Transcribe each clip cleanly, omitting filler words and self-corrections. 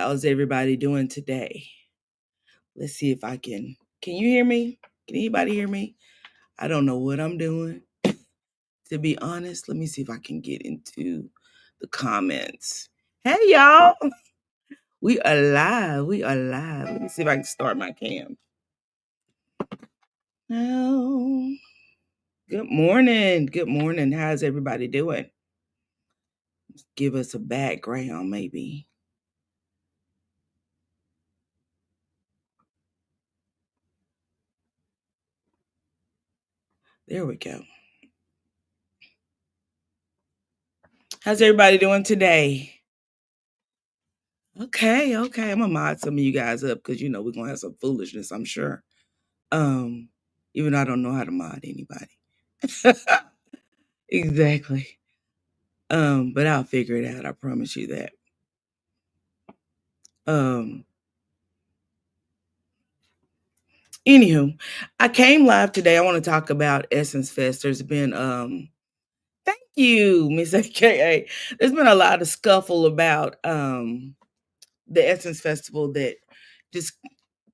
How's everybody doing today? Let's see if I can you hear me? Can anybody hear me? I don't know what I'm doing. To be honest, let me see if I can get into the comments. Hey y'all. We are live. We are live. Let me see if I can start my cam. Now, good morning. Good morning. How's everybody doing? Give us a background, maybe. There we go. How's everybody doing today? Okay. I'm gonna mod some of you guys up because we're gonna have some foolishness, I'm sure. Um, Even though I don't know how to mod anybody. Exactly. But I'll figure it out. I promise you that. Um, Anywho, I came live today. I want to talk about Essence Fest. There's been thank you, Miss AKA. There's been a lot of scuffle about the Essence Festival that just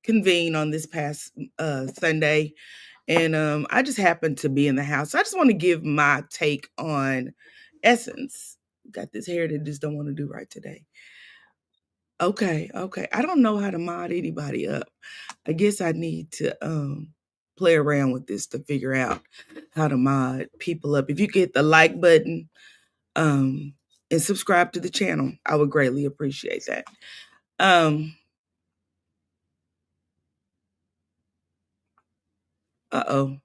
convened on this past Sunday. And I just happened to be in the house. So I just want to give my take on Essence. Got this hair that just don't want to do right today. Okay. I don't know how to mod anybody up. I guess I need to play around with this to figure out how to mod people up. If you get the like button and subscribe to the channel, I would greatly appreciate that. Uh-oh.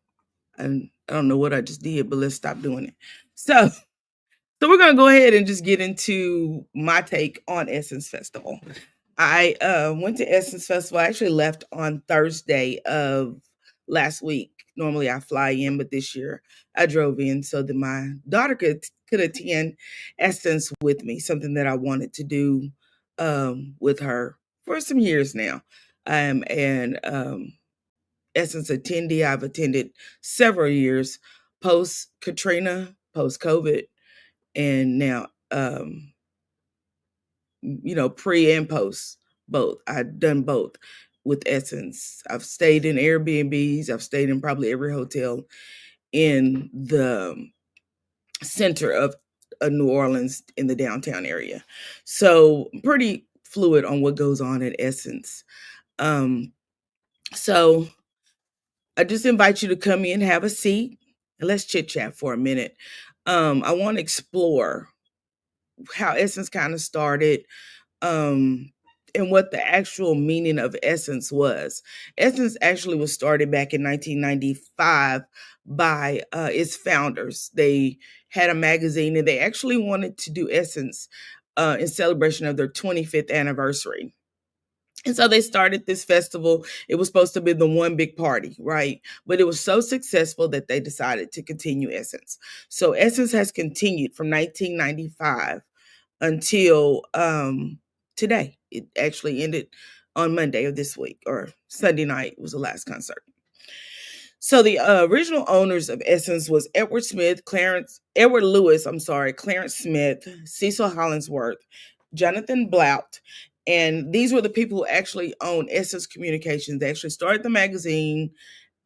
I don't know what I just did, but let's stop doing it. So we're going to go ahead and just get into my take on Essence Festival. I went to Essence Festival. I actually left on Thursday of last week. Normally I fly in, but this year I drove in so that my daughter could attend Essence with me, something that I wanted to do with her for some years now. I am an Essence attendee. I've attended several years post Katrina, post COVID, and now pre and post, both. I've done both with Essence. I've stayed in Airbnbs. I've stayed in probably every hotel in the center of New Orleans in the downtown area. So I'm pretty fluid on what goes on at Essence. So I just invite you to come in, have a seat, and let's chit chat for a minute. I want to explore how Essence kind of started, and what the actual meaning of Essence was. Essence actually was started back in 1995 by its founders. They had a magazine and they actually wanted to do Essence in celebration of their 25th anniversary. And so they started this festival. It was supposed to be the one big party, right? But it was so successful that they decided to continue Essence. So Essence has continued from 1995 until today. It actually ended on Monday of this week, or Sunday night was the last concert. So the original owners of Essence was Edward Lewis, Clarence Smith, Cecil Hollingsworth, Jonathan Blount, and these were the people who actually owned Essence Communications. They actually started the magazine,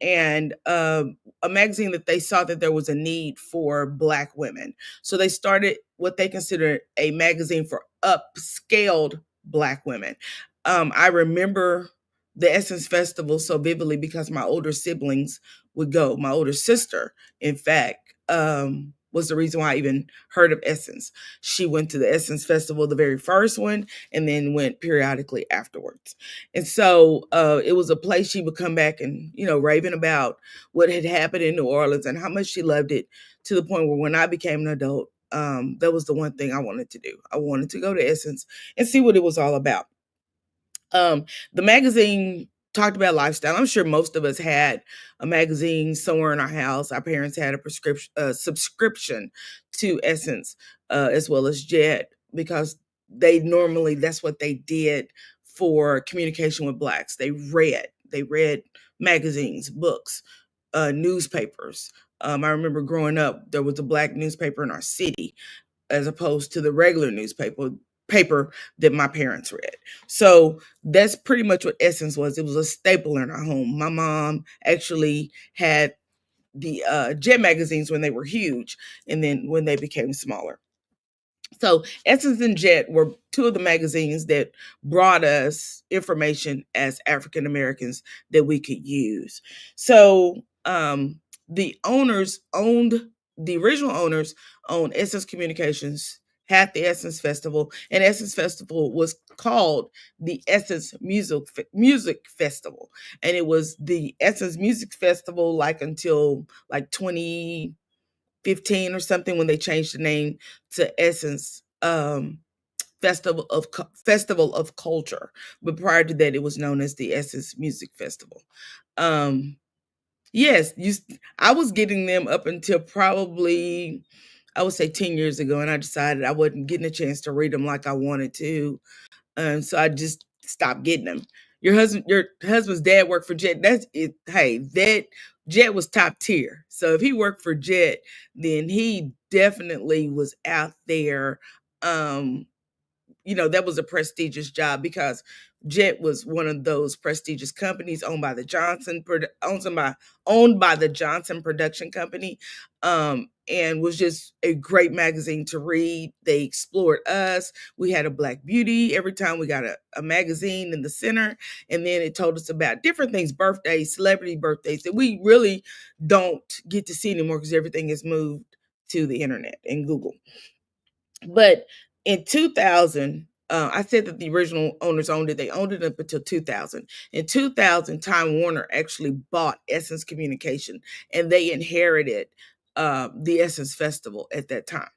and a magazine that they saw that there was a need for Black women. So they started what they considered a magazine for upscaled Black women. I remember the Essence Festival so vividly because my older siblings would go. My older sister, in fact, was the reason why I even heard of Essence. She went to the Essence Festival, the very first one, and then went periodically afterwards. And so it was a place she would come back and, raving about what had happened in New Orleans and how much she loved it, to the point where when I became an adult, that was the one thing I wanted to do. I wanted to go to Essence and see what it was all about. The magazine talked about lifestyle. I'm sure most of us had a magazine somewhere in our house. Our parents had a subscription to Essence, as well as Jet, because that's what they did for communication with Blacks. They read magazines, books, newspapers. I remember growing up, there was a Black newspaper in our city, as opposed to the regular newspaper. paper that my parents read. So that's pretty much what Essence was. It was a staple in our home. My mom actually had the Jet magazines when they were huge, and then when they became smaller. So Essence and Jet were two of the magazines that brought us information as African Americans that we could use. So the original owners owned Essence Communications, had the Essence Festival, and Essence Festival was called the Essence Music Festival, and it was the Essence Music Festival like until like 2015 or something, when they changed the name to Essence Festival of Culture. But prior to that, it was known as the Essence Music Festival. Um, yes, I was getting them up until probably, I would say, 10 years ago, and I decided I wasn't getting a chance to read them like I wanted to. So I just stopped getting them. Your husband's dad worked for Jet. That's it. Hey, that Jet was top tier. So if he worked for Jet, then he definitely was out there. Um, that was a prestigious job, because Jet was one of those prestigious companies owned by the Johnson Production Company, and was just a great magazine to read. They explored us. We had a Black Beauty every time we got a magazine in the center, and then it told us about different things, birthdays, celebrity birthdays, that we really don't get to see anymore because everything has moved to the internet and Google. But in 2000, I said that the original owners owned it. They owned it up until 2000. In 2000, Time Warner actually bought Essence Communication, and they inherited the Essence Festival at that time.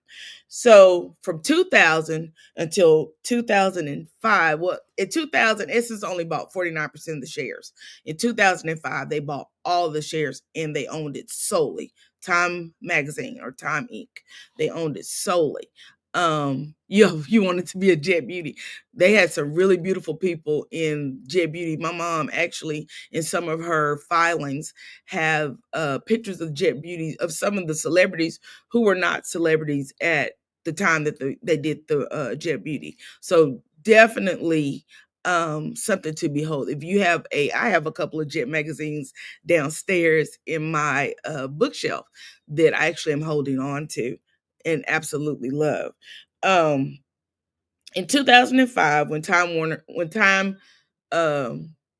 So from 2000 until 2005, well, in 2000, Essence only bought 49% of the shares. In 2005, they bought all the shares, and they owned it solely. Time Magazine, or Time Inc. They owned it solely. You wanted to be a Jet Beauty. They had some really beautiful people in Jet Beauty. My mom actually, in some of her filings, have pictures of Jet Beauty, of some of the celebrities who were not celebrities at the time that they did the Jet Beauty. So definitely something to behold. I have a couple of Jet magazines downstairs in my bookshelf that I actually am holding on to and absolutely love. Um, in 2005, when Time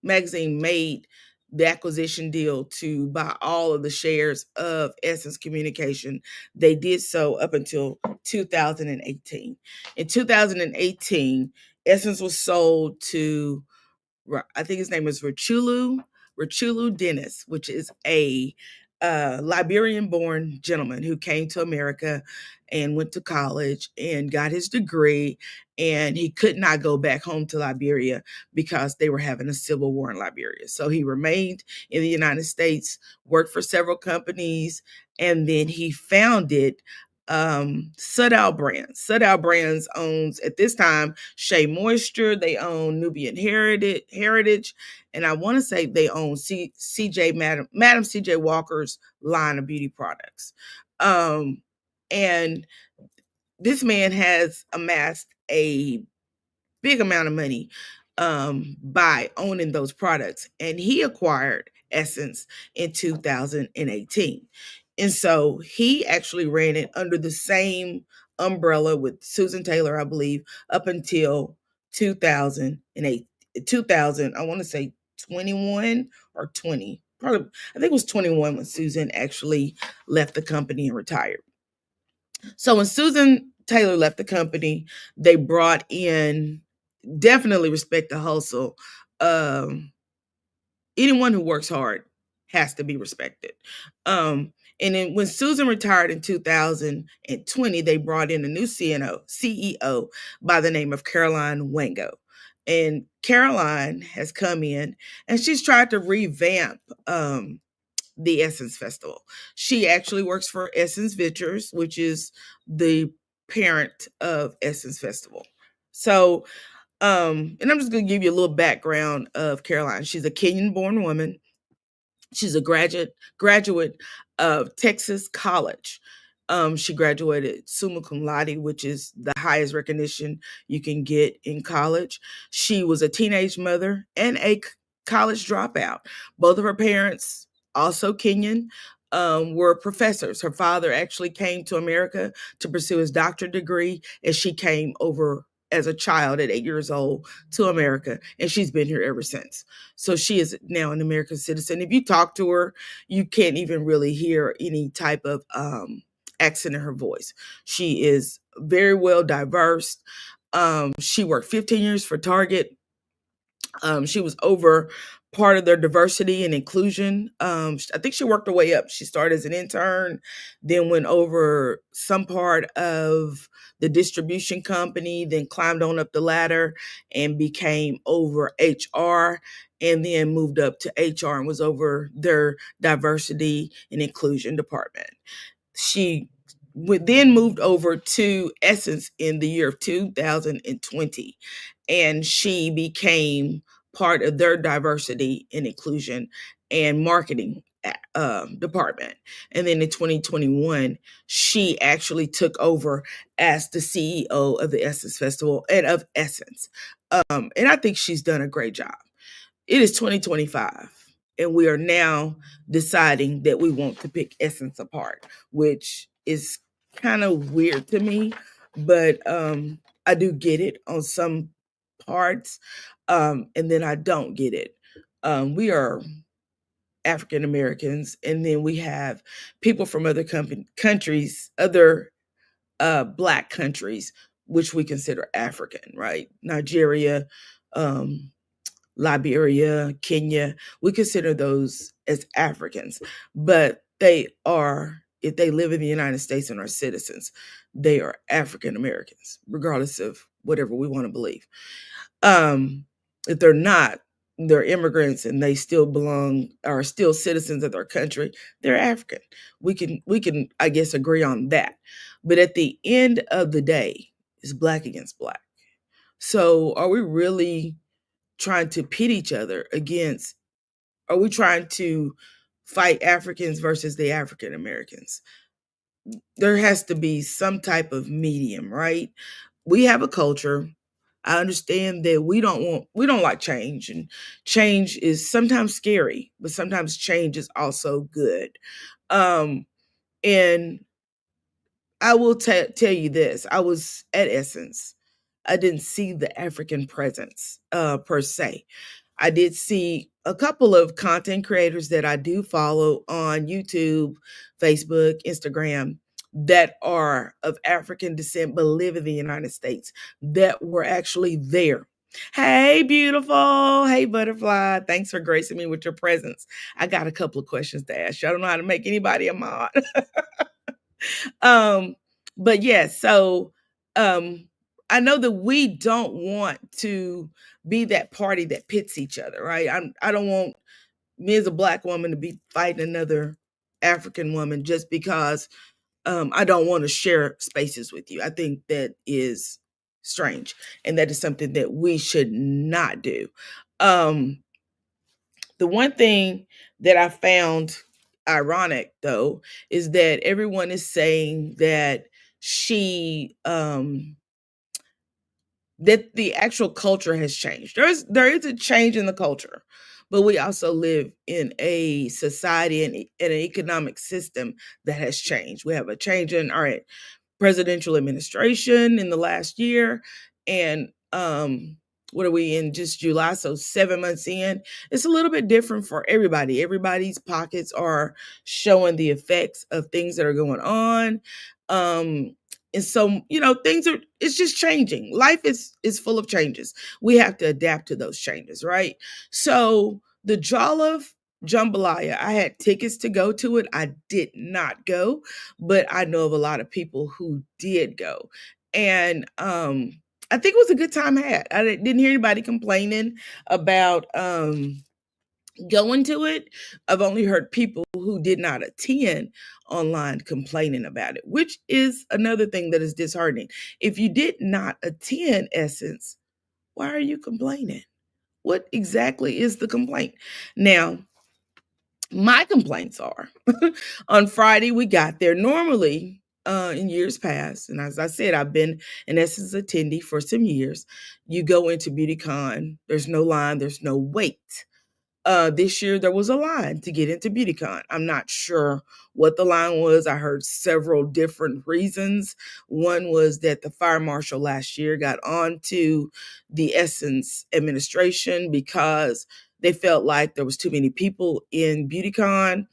Magazine made the acquisition deal to buy all of the shares of Essence Communication, they did so up until 2018. In 2018, Essence was sold to, I think his name is Rachulu Dennis, which is a Liberian-born gentleman who came to America and went to college and got his degree, and he could not go back home to Liberia because they were having a civil war in Liberia. So he remained in the United States, worked for several companies, and then he founded Sudal Brands. Sudal Brands owns, at this time, Shea Moisture. They own Nubian Heritage, and I want to say they own Madam CJ Walker's line of beauty products. And this man has amassed a big amount of money by owning those products, and he acquired Essence in 2018. And so he actually ran it under the same umbrella with Susan Taylor, I believe, up until 2008. 2000, I want to say 21 or 20. Probably, I think it was 21 when Susan actually left the company and retired. So when Susan Taylor left the company, they brought in, definitely respect the hustle. Um, Anyone who works hard has to be respected. And then when Susan retired in 2020, they brought in a new CEO by the name of Caroline Wango. And Caroline has come in, and she's tried to revamp the Essence Festival. She actually works for Essence Ventures, which is the parent of Essence Festival. So, and I'm just going to give you a little background of Caroline. She's a Kenyan-born woman. She's a graduate of Texas College. She graduated summa cum laude, which is the highest recognition you can get in college. She was a teenage mother and a college dropout. Both of her parents, also Kenyan, were professors. Her father actually came to America to pursue his doctorate degree, and she came over as a child at 8 years old to America, and she's been here ever since. So she is now an American citizen. If you talk to her, you can't even really hear any type of accent in her voice. She is very well diverse. She worked 15 years for Target. She was over part of their diversity and inclusion. I think she worked her way up. She started as an intern, then went over some part of the distribution company, then climbed on up the ladder and became over HR, and then moved up to HR and was over their diversity and inclusion department. She then moved over to Essence in the year of 2020, and she became part of their diversity and inclusion and marketing department. And then in 2021, she actually took over as the CEO of the Essence Festival and of Essence. And I think she's done a great job. It is 2025, and we are now deciding that we want to pick Essence apart, which is kind of weird to me, but I do get it on some parts, and then I don't get it. We are African Americans, and then we have people from other countries, other Black countries, which we consider African, right? Nigeria, um, Liberia, Kenya, we consider those as Africans, but they are, if they live in the United States and are citizens, they are African Americans, regardless of whatever we want to believe. If they're not, they're immigrants and they still belong, are still citizens of their country, they're African. We can, I guess, agree on that. But at the end of the day, it's Black against Black. So are we really trying to pit each other against, are we trying to fight Africans versus the African Americans? There has to be some type of medium, right? We have a culture. I understand that we don't like change, and change is sometimes scary, but sometimes change is also good. Um and I will tell you this. I was at Essence. I didn't see the African presence per se. I did see a couple of content creators that I do follow on YouTube, Facebook, Instagram that are of African descent but live in the United States that were actually there. Hey, beautiful. Hey, butterfly. Thanks for gracing me with your presence. I got a couple of questions to ask you. I don't know how to make anybody a mod. um, but yes, so um I know that we don't want to be that party that pits each other, right? I don't want me as a Black woman to be fighting another African woman just because I don't want to share spaces with you. I think that is strange, and that is something that we should not do. Um, the one thing that I found ironic, though, is that everyone is saying that she that the actual culture has changed. There is a change in the culture, but we also live in a society and an economic system that has changed. We have a change in our presidential administration in the last year, and what are we in, just July, so 7 months in. It's a little bit different for everybody. Everybody's pockets are showing the effects of things that are going on. And so, things are, it's just changing. Life is full of changes. We have to adapt to those changes, right? So the Jollof Jambalaya, I had tickets to go to it. I did not go, but I know of a lot of people who did go. And I think it was a good time had. I didn't hear anybody complaining about going to it. I've only heard people who did not attend online complaining about it, which is another thing that is disheartening. If you did not attend Essence, why are you complaining? What exactly is the complaint? Now, my complaints are on Friday, we got there. Normally, in years past, and as I said, I've been an Essence attendee for some years. You go into BeautyCon, there's no line, there's no wait. This year there was a line to get into BeautyCon. I'm not sure what the line was. I heard several different reasons. One was that the fire marshal last year got on to the Essence administration because they felt like there was too many people in BeautyCon.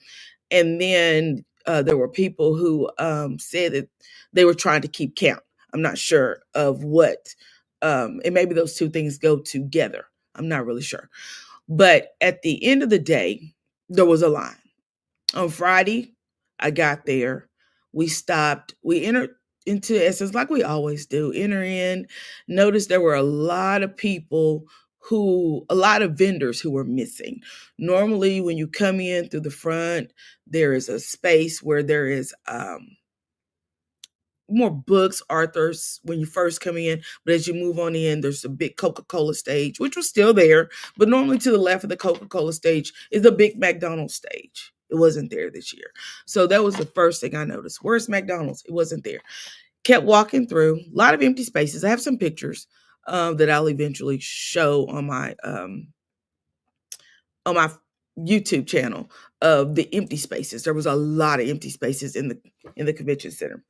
And then there were people who said that they were trying to keep count. I'm not sure of what, and maybe those two things go together. I'm not really sure. But at the end of the day, there was a line. On Friday, I got there. We stopped. We entered into Essence like we always do. Enter in. Notice there were a lot of people a lot of vendors who were missing. Normally, when you come in through the front, there is a space where there is more books, authors when you first come in, but as you move on in, there's a big Coca-Cola stage, which was still there, but normally to the left of the Coca-Cola stage is a big McDonald's stage. It wasn't there this year. So that was the first thing I noticed. Where's McDonald's? It wasn't there. Kept walking through, a lot of empty spaces. I have some pictures that I'll eventually show on my YouTube channel of the empty spaces. There was a lot of empty spaces in the convention center.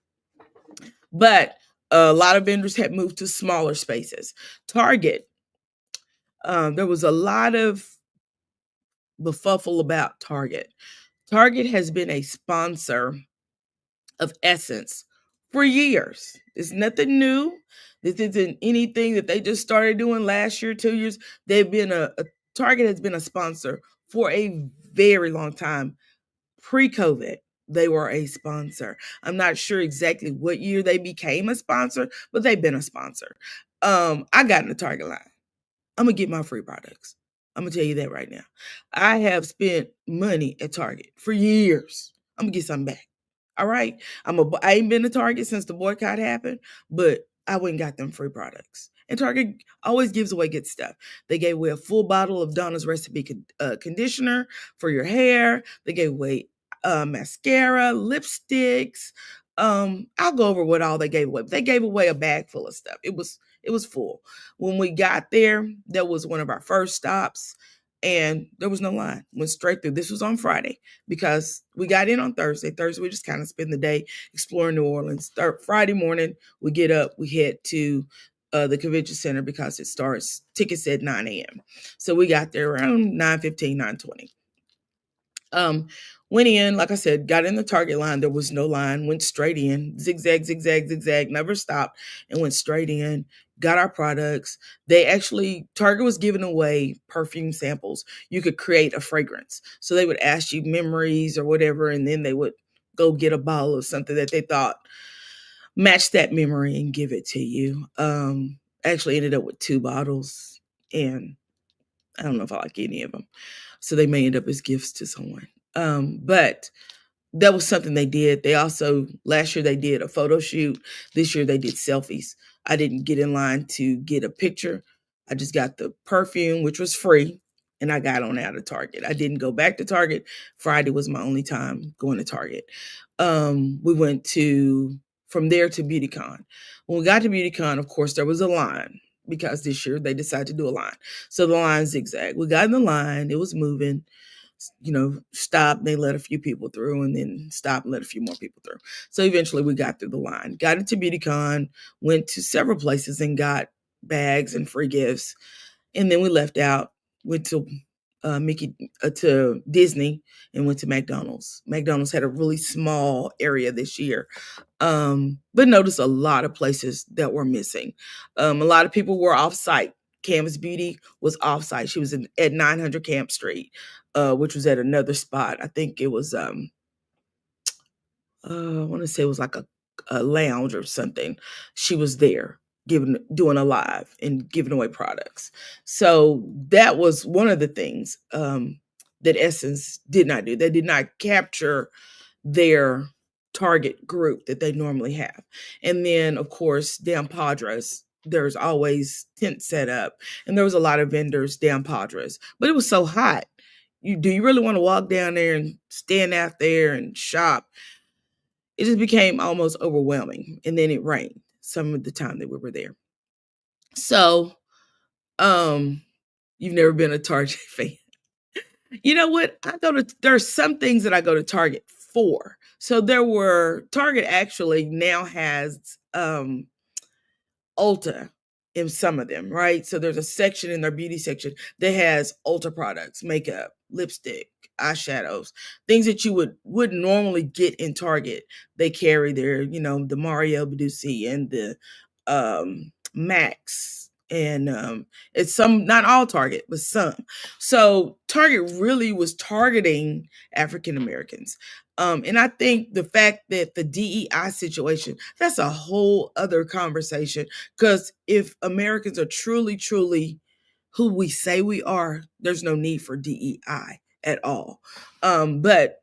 But a lot of vendors had moved to smaller spaces. Target, there was a lot of befuffle about Target. Target has been a sponsor of Essence for years. It's nothing new. This isn't anything that they just started doing last year, 2 years. They've been Target has been a sponsor for a very long time. Pre-COVID, they were a sponsor. I'm not sure exactly what year they became a sponsor, but they've been a sponsor. I got in the Target line. I'm gonna get my free products. I'm gonna tell you that right now. I have spent money at Target for years. I'm gonna get something back. All right. I ain't been to Target since the boycott happened, but I went and got them free products. And Target always gives away good stuff. They gave away a full bottle of Donna's Recipe conditioner for your hair. They gave away mascara, lipsticks. I'll go over what all they gave away. They gave away a bag full of stuff. It was full. When we got there, that was one of our first stops, and there was no line. Went straight through. This was on Friday because we got in on Thursday. Thursday, we just kind of spend the day exploring New Orleans. Friday morning, we get up, we head to the convention center because it starts, tickets at 9 a.m. So we got there around 9:15, 9:20. Went in, like I said, got in the Target line. There was no line, went straight in, zigzag, zigzag, zigzag, never stopped, and went straight in, got our products. Target was giving away perfume samples. You could create a fragrance. So they would ask you memories or whatever, and then they would go get a bottle of something that they thought matched that memory and give it to you. Actually ended up with 2 bottles, and I don't know if I like any of them. So they may end up as gifts to someone. But that was something they did. They also, last year they did a photo shoot. This year they did selfies. I didn't get in line to get a picture. I just got the perfume, which was free, and I got on out of Target. I didn't go back to Target. Friday was my only time going to Target. We went from there to BeautyCon. When we got to BeautyCon, of course, there was a line because this year they decided to do a line. So the line zigzagged. We got in the line. It was moving. Stopped, they let a few people through, and then stopped and let a few more people through. So eventually we got through the line, got into BeautyCon, went to several places and got bags and free gifts. And then we left out, went to to Disney, and went to McDonald's. McDonald's had a really small area this year. But notice a lot of places that were missing. A lot of people were off site. Canvas Beauty was off site. She was at 900 Camp Street, which was at another spot. I think it was, I want to say it was like a lounge or something. She was there doing a live and giving away products. So that was one of the things that Essence did not do. They did not capture their target group that they normally have. And then, of course, down Padres, there's always tents set up, and there was a lot of vendors down Padres, but it was so hot. Do you really want to walk down there and stand out there and shop? it just became almost overwhelming. And then it rained some of the time that we were there. So, um, you've never been a Target fan. You know what? There's some things that I go to Target for. So Target actually now has Ulta in some of them, right? So there's a section in their beauty section that has Ulta products, makeup, lipstick, eyeshadows, things that you wouldn't normally get in Target. They carry their, the Mario Baduzzi and the Max, and it's some, not all Target, but some. So Target really was targeting African Americans. And I think the fact that the DEI situation, that's a whole other conversation. Because if Americans are truly, truly who we say we are, there's no need for DEI at all. But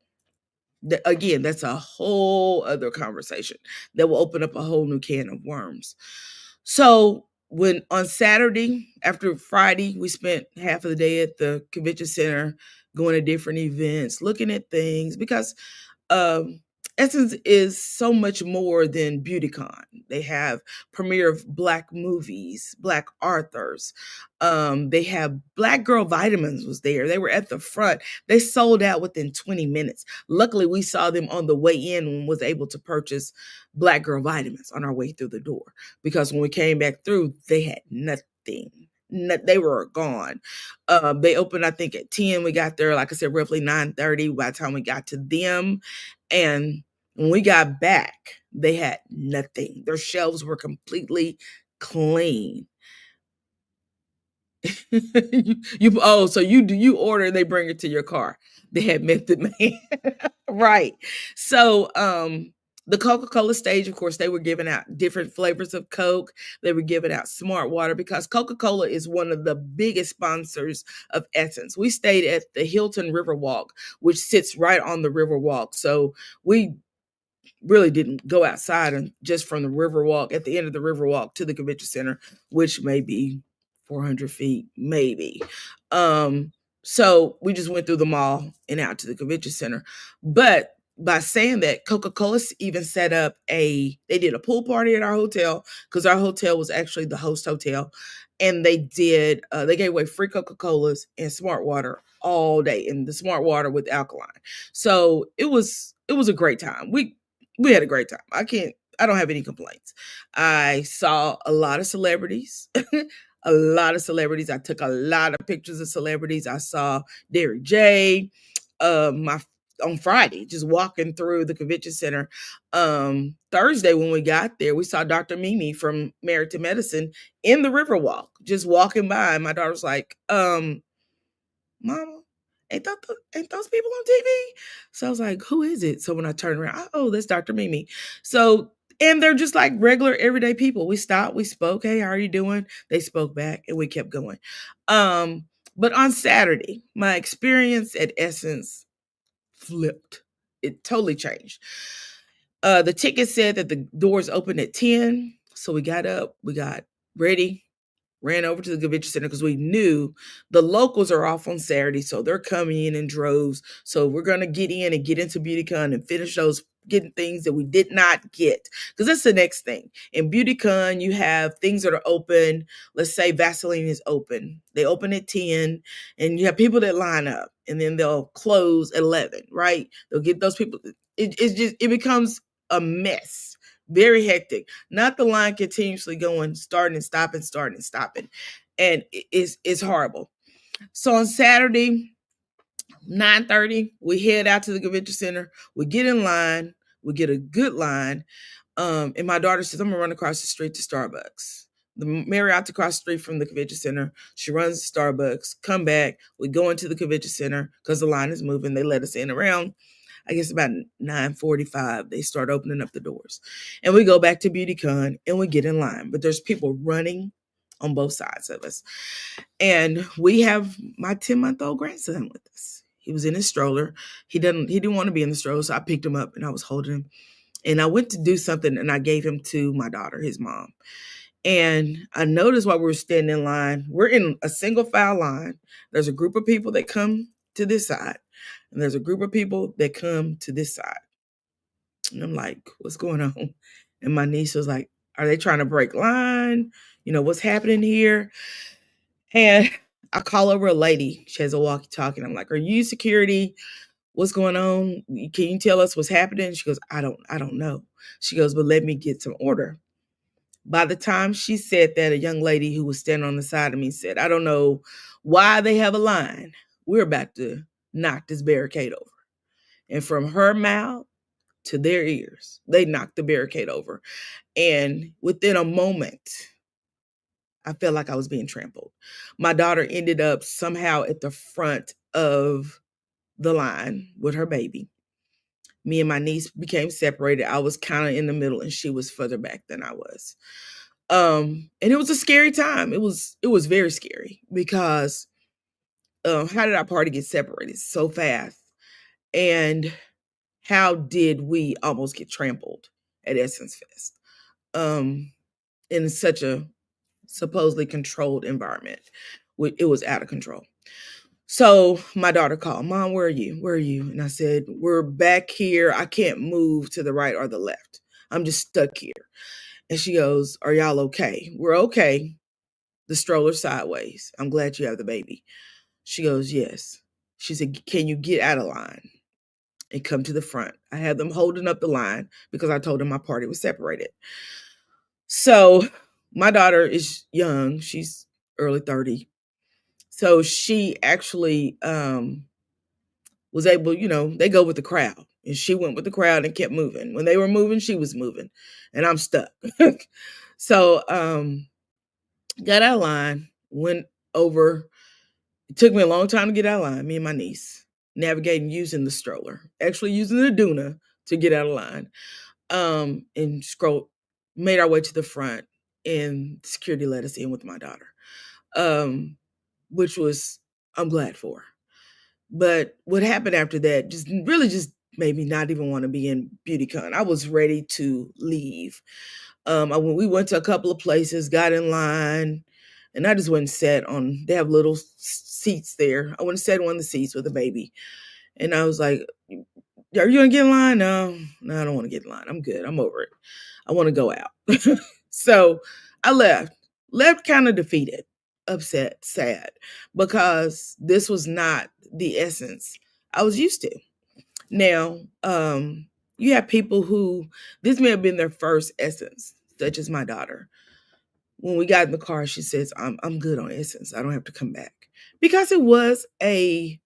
again, that's a whole other conversation that will open up a whole new can of worms. So when on Saturday, after Friday, we spent half of the day at the convention center, going to different events, looking at things, because um, Essence is so much more than BeautyCon. They have premiere of Black movies, Black authors. They have Black Girl Vitamins was there. They were at the front. They sold out within 20 minutes. Luckily, we saw them on the way in and was able to purchase Black Girl Vitamins on our way through the door. Because when we came back through, they had nothing. They were gone. They opened, I think, at 10. We got there, like I said, roughly 9:30 by the time we got to them. And when we got back, they had nothing. Their shelves were completely clean. So you order and they bring it to your car. They had Method Man. Right. So the Coca-Cola stage, of course, they were giving out different flavors of Coke. They were giving out Smart Water because Coca-Cola is one of the biggest sponsors of Essence. We stayed at the Hilton Riverwalk, which sits right on the Riverwalk. So we really didn't go outside, and just from the Riverwalk, at the end of the Riverwalk to the convention center, which may be 400 feet, maybe. So we just went through the mall and out to the convention center. But by saying that, Coca-Cola even set up they did a pool party at our hotel, because our hotel was actually the host hotel. And they gave away free Coca-Colas and Smart Water all day, and the Smart Water with alkaline. So it was a great time. We had a great time. I don't have any complaints. I saw a lot of celebrities. A lot of celebrities. I took a lot of pictures of celebrities. I saw Derek J. My on Friday, just walking through the convention center. Thursday, when we got there, we saw Dr. Mimi from Married to Medicine in the Riverwalk, just walking by. My daughter's like, Mama, ain't those people on TV? So I was like, who is it? So when I turned around, oh, that's Dr. Mimi. So, and they're just like regular everyday people. We stopped, we spoke, hey, how are you doing? They spoke back and we kept going. But on Saturday, my experience at Essence flipped. It totally changed. The ticket said that the doors opened at 10. So we got up, we got ready, ran over to the convention center because we knew the locals are off on Saturday, so they're coming in droves. So we're going to get in and get into BeautyCon and finish those, getting things that we did not get, because that's the next thing. In BeautyCon, you have things that are open. Let's say Vaseline is open. They open at 10, and you have people that line up, and then they'll close at 11, right? They'll get those people. It becomes a mess. Very hectic. Not the line continuously going, starting and stopping, starting and stopping. And it's horrible. So on Saturday, 9:30, we head out to the convention center. We get in line. We get a good line. And my daughter says, I'm gonna run across the street to Starbucks. The Marriott's across the street from the convention center. She runs to Starbucks, come back. We go into the convention center because the line is moving. They let us in around, I guess, about 9:45, they start opening up the doors. And we go back to BeautyCon and we get in line. But there's people running on both sides of us. And we have my 10-month-old grandson with us. He was in his stroller. He didn't want to be in the stroller, so I picked him up and I was holding him. And I went to do something and I gave him to my daughter, his mom. And I noticed while we were standing in line, we're in a single file line. There's a group of people that come to this side, and there's a group of people that come to this side. And I'm like, what's going on? And my niece was like, are they trying to break line? What's happening here? And I call over a lady. She has a walkie-talkie. I'm like, are you security? What's going on? Can you tell us what's happening? She goes, I don't know. She goes, but let me get some order. By the time she said that, a young lady who was standing on the side of me said, I don't know why they have a line. We're about to knock this barricade over. And from her mouth to their ears, they knocked the barricade over. And within a moment, I felt like I was being trampled. My daughter ended up somehow at the front of the line with her baby. Me and my niece became separated. I was kind of in the middle and she was further back than I was. And it was a scary time. It was very scary because how did our party get separated so fast? And how did we almost get trampled at Essence Fest? In such a supposedly controlled environment. It was out of control. So my daughter called, Mom, where are you? Where are you? And I said, we're back here. I can't move to the right or the left. I'm just stuck here. And she goes, are y'all okay? We're okay. The stroller sideways. I'm glad you have the baby. She goes, yes. She said, can you get out of line and come to the front? I had them holding up the line because I told them my party was separated. So my daughter is young. She's early 30. So she actually was able, they go with the crowd. And she went with the crowd and kept moving. When they were moving, she was moving. And I'm stuck. So got out of line, went over. It took me a long time to get out of line, me and my niece, navigating using the stroller, actually using the Duna to get out of line. And made our way to the front, and security let us in with my daughter. Which was, I'm glad for. But what happened after that just made me not even want to be in BeautyCon. I was ready to leave. We went to a couple of places, got in line, and I just went and sat on, they have little seats there. I went and sat on one of the seats with a baby. And I was like, are you going to get in line? No, I don't want to get in line. I'm good. I'm over it. I want to go out. So I left kind of defeated, upset, sad, because this was not the essence I was used to. Now, you have people who, this may have been their first essence, such as my daughter. When we got in the car, she says, I'm good on essence. I don't have to come back. Because it was a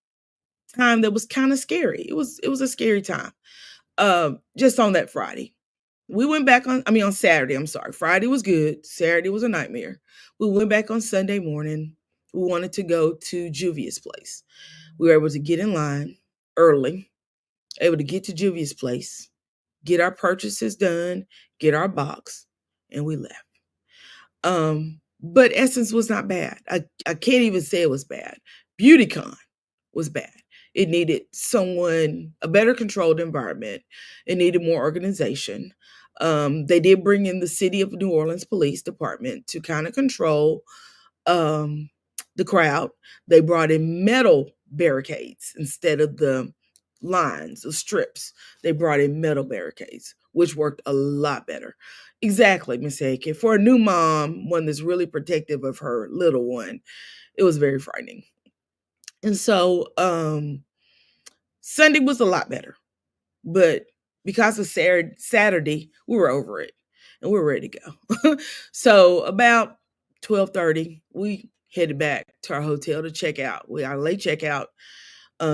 time that was kind of scary. It was a scary time. Just on that Friday. We went back on Saturday, I'm sorry. Friday was good. Saturday was a nightmare. We went back on Sunday morning. We wanted to go to Juvia's place. We were able to get in line early, able to get to Juvia's place, get our purchases done, get our box, and we left. But Essence was not bad. I can't even say it was bad. BeautyCon was bad. It needed a better controlled environment. It needed more organization. They did bring in the City of New Orleans Police Department to kind of control the crowd. They brought in metal barricades instead of the lines, the strips. They brought in metal barricades, which worked a lot better. Exactly, Miss Aiken. For a new mom, one that's really protective of her little one, it was very frightening. And so Sunday was a lot better. But because of Saturday, we were over it and we were ready to go. So about 12:30, we headed back to our hotel to check out. We got a late checkout.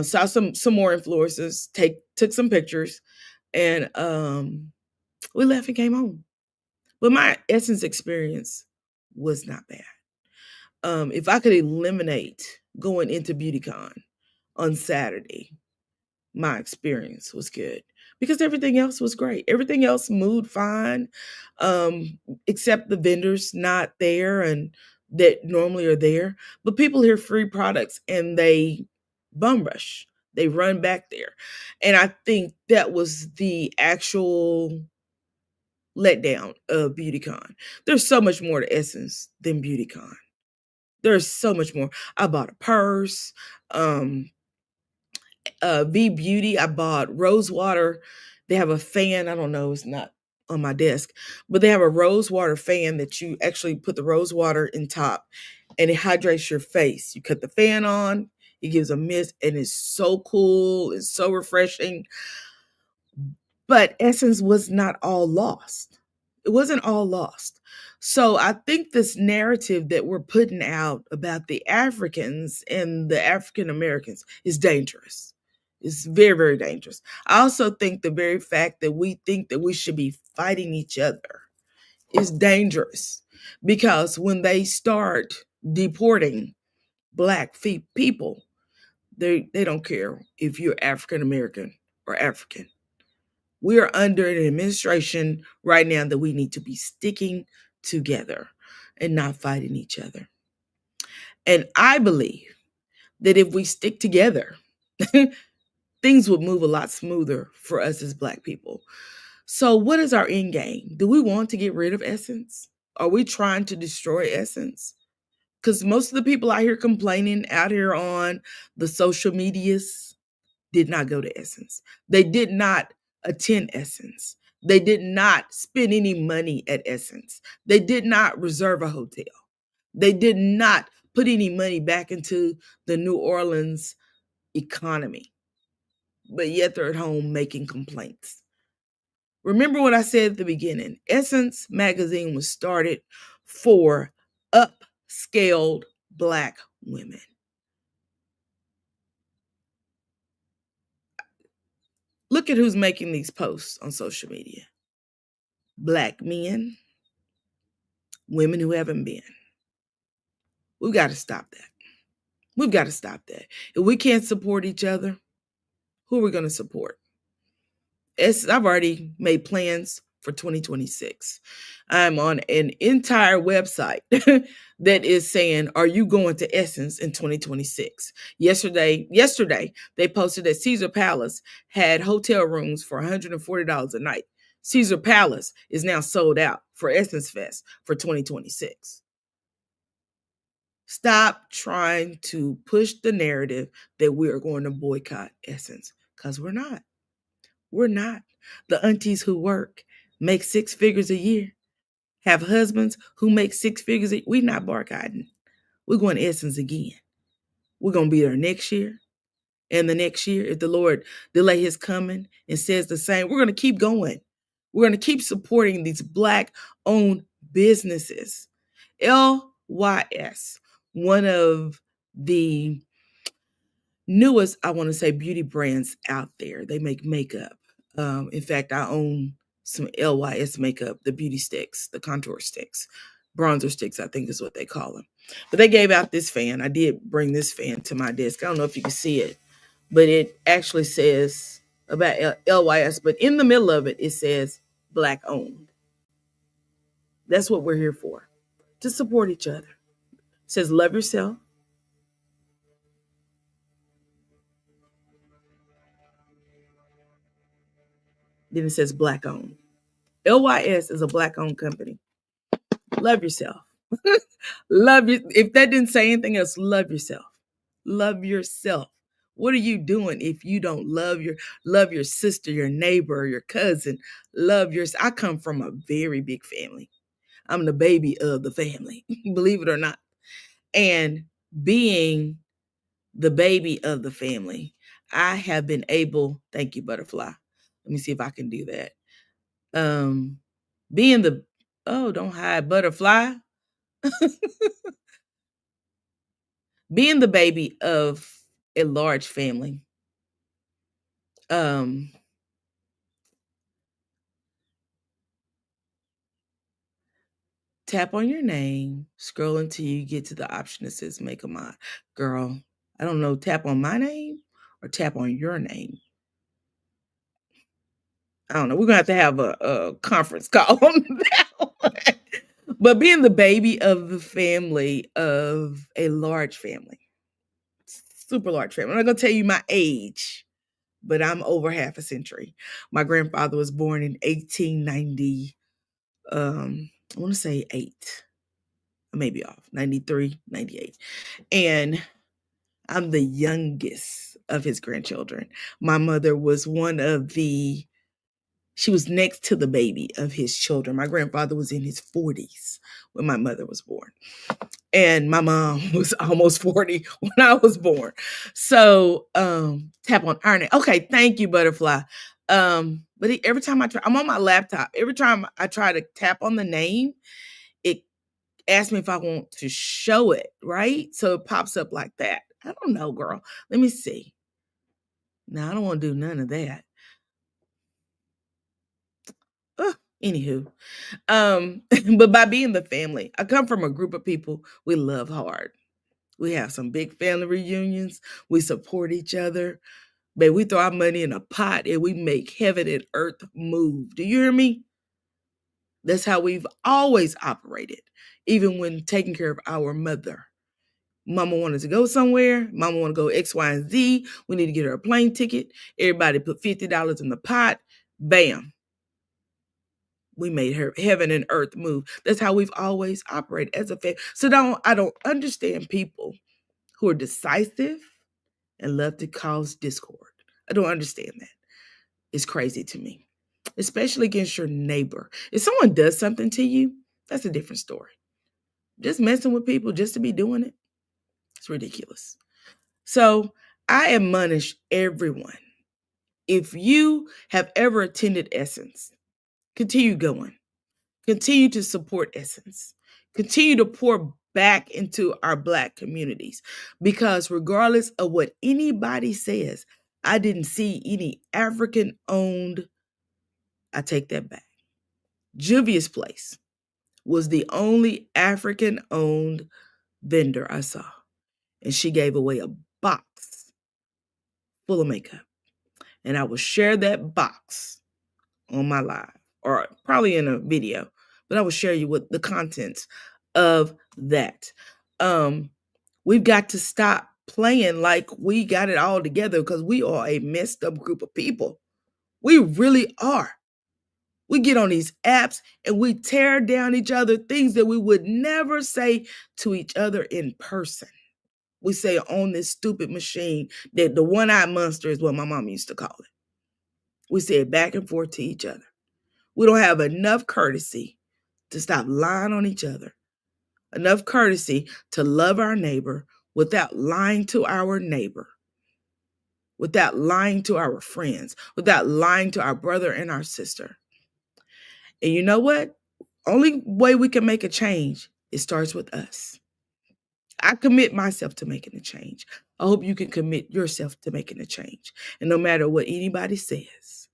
Saw some more influencers, took some pictures, and we left and came home. But my Essence experience was not bad. If I could eliminate going into BeautyCon on Saturday, my experience was good because everything else was great. Everything else moved fine, except the vendors not there and that normally are there. But people hear free products and they bum rush. They run back there. And I think that was the actual letdown of BeautyCon. There's so much more to Essence than BeautyCon. There's so much more. I bought a purse. V Beauty, I bought rose water They have a fan. I don't know, it's not on my desk, but they have a rose water fan that you actually put the rose water in top and it hydrates your face. You cut the fan on, it gives a mist, and it's so cool. It's so refreshing. But Essence was not all lost. It wasn't all lost. So I think this narrative that we're putting out about the Africans and the African Americans is dangerous. It's very, very dangerous. I also think the very fact that we think that we should be fighting each other is dangerous, because when they start deporting people, they don't care if you're African American or African. We are under an administration right now that we need to be sticking together and not fighting each other. And I believe that if we stick together, things would move a lot smoother for us as Black people. So, what is our end game? Do we want to get rid of Essence? Are we trying to destroy Essence? Because most of the people out here complaining out here on the social medias did not go to Essence. They did not attend Essence. They did not spend any money at Essence. They did not reserve a hotel. They did not put any money back into the New Orleans economy. But yet they're at home making complaints. Remember what I said at the beginning. Essence magazine was started for upscaled Black women. Look at who's making these posts on social media. Black men, women who haven't been. We've got to stop that. We've got to stop that. If we can't support each other, who are we going to support? I've already made plans for 2026. I'm on an entire website that is saying, are you going to Essence in 2026? Yesterday, they posted that Caesar Palace had hotel rooms for $140 a night. Caesar Palace is now sold out for Essence Fest for 2026. Stop trying to push the narrative that we are going to boycott Essence, because we're not. We're not. The aunties who work, make six figures a year, have husbands who make six figures. We're not boycotting. We're going to Essence again. We're going to be there next year and the next year. If the Lord delay his coming and says the same, we're going to keep going. We're going to keep supporting these Black-owned businesses. LYS, one of the newest, I want to say, beauty brands out there. They make makeup. In fact, I own some LYS makeup, the beauty sticks, the contour sticks, bronzer sticks, I think is what they call them. But they gave out this fan. I did bring this fan to my desk. I don't know if you can see it, but it actually says about LYS, but in the middle of it, it says Black owned. That's what we're here for, to support each other. It says love yourself. Then it says Black owned. LYS is a Black owned company. Love yourself. Love you. If that didn't say anything else, love yourself. Love yourself. What are you doing if you don't love your sister, your neighbor, your cousin? Love your. I come from a very big family. I'm the baby of the family, believe it or not. And being the baby of the family, I have been able. Thank you, butterfly. Let me see if I can do that. Being the don't hide, butterfly. Being the baby of a large family, um, tap on your name, scroll until you get to the option that says make a mod. Girl, I don't know, tap on my name or tap on your name. I don't know. We're gonna have a conference call on that one. But being the baby of the family of a large family, super large family. I'm not gonna tell you my age, but I'm over half a century. My grandfather was born in 1890. I want to say 8. I may be off. 93, 98. And I'm the youngest of his grandchildren. My mother was one of the She was next to the baby of his children. My grandfather was in his 40s when my mother was born. And my mom was almost 40 when I was born. So tap on iron. Okay, thank you, Butterfly. But every time I try, I'm on my laptop. Every time I try to tap on the name, it asks me if I want to show it, right? So it pops up like that. I don't know, girl. Let me see. No, I don't want to do none of that. Anywho, but by being the family, I come from a group of people we love hard. We have some big family reunions. We support each other. Babe, we throw our money in a pot and we make heaven and earth move. Do you hear me? That's how we've always operated, even when taking care of our mother. Mama wanted to go somewhere. Mama want to go X, Y, and Z. We need to get her a plane ticket. Everybody put $50 in the pot. Bam. We made her heaven and earth move. That's how we've always operated as a family. So I don't understand people who are decisive and love to cause discord. I don't understand that. It's crazy to me, especially against your neighbor. If someone does something to you, that's a different story. Just messing with people just to be doing it, it's ridiculous. So I admonish everyone, if you have ever attended Essence, continue going. Continue to support Essence. Continue to pour back into our Black communities, because regardless of what anybody says, I didn't see any African-owned, I take that back. Juvia's Place was the only African-owned vendor I saw, and she gave away a box full of makeup. And I will share that box on my live, or probably in a video, but I will share you with the contents of that. We've got to stop playing like we got it all together, because we are a messed up group of people. We really are. We get on these apps and we tear down each other, things that we would never say to each other in person. We say on this stupid machine, that the one-eyed monster is what my mom used to call it. We say it back and forth to each other. We don't have enough courtesy to stop lying on each other, enough courtesy to love our neighbor without lying to our neighbor, without lying to our friends, without lying to our brother and our sister. And you know what? Only way we can make a change, it starts with us. I commit myself to making a change. I hope you can commit yourself to making a change. And no matter what anybody says,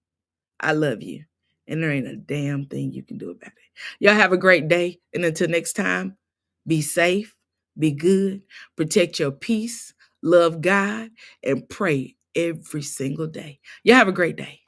I love you. And there ain't a damn thing you can do about it. Y'all have a great day. And until next time, be safe, be good, protect your peace, love God, and pray every single day. Y'all have a great day.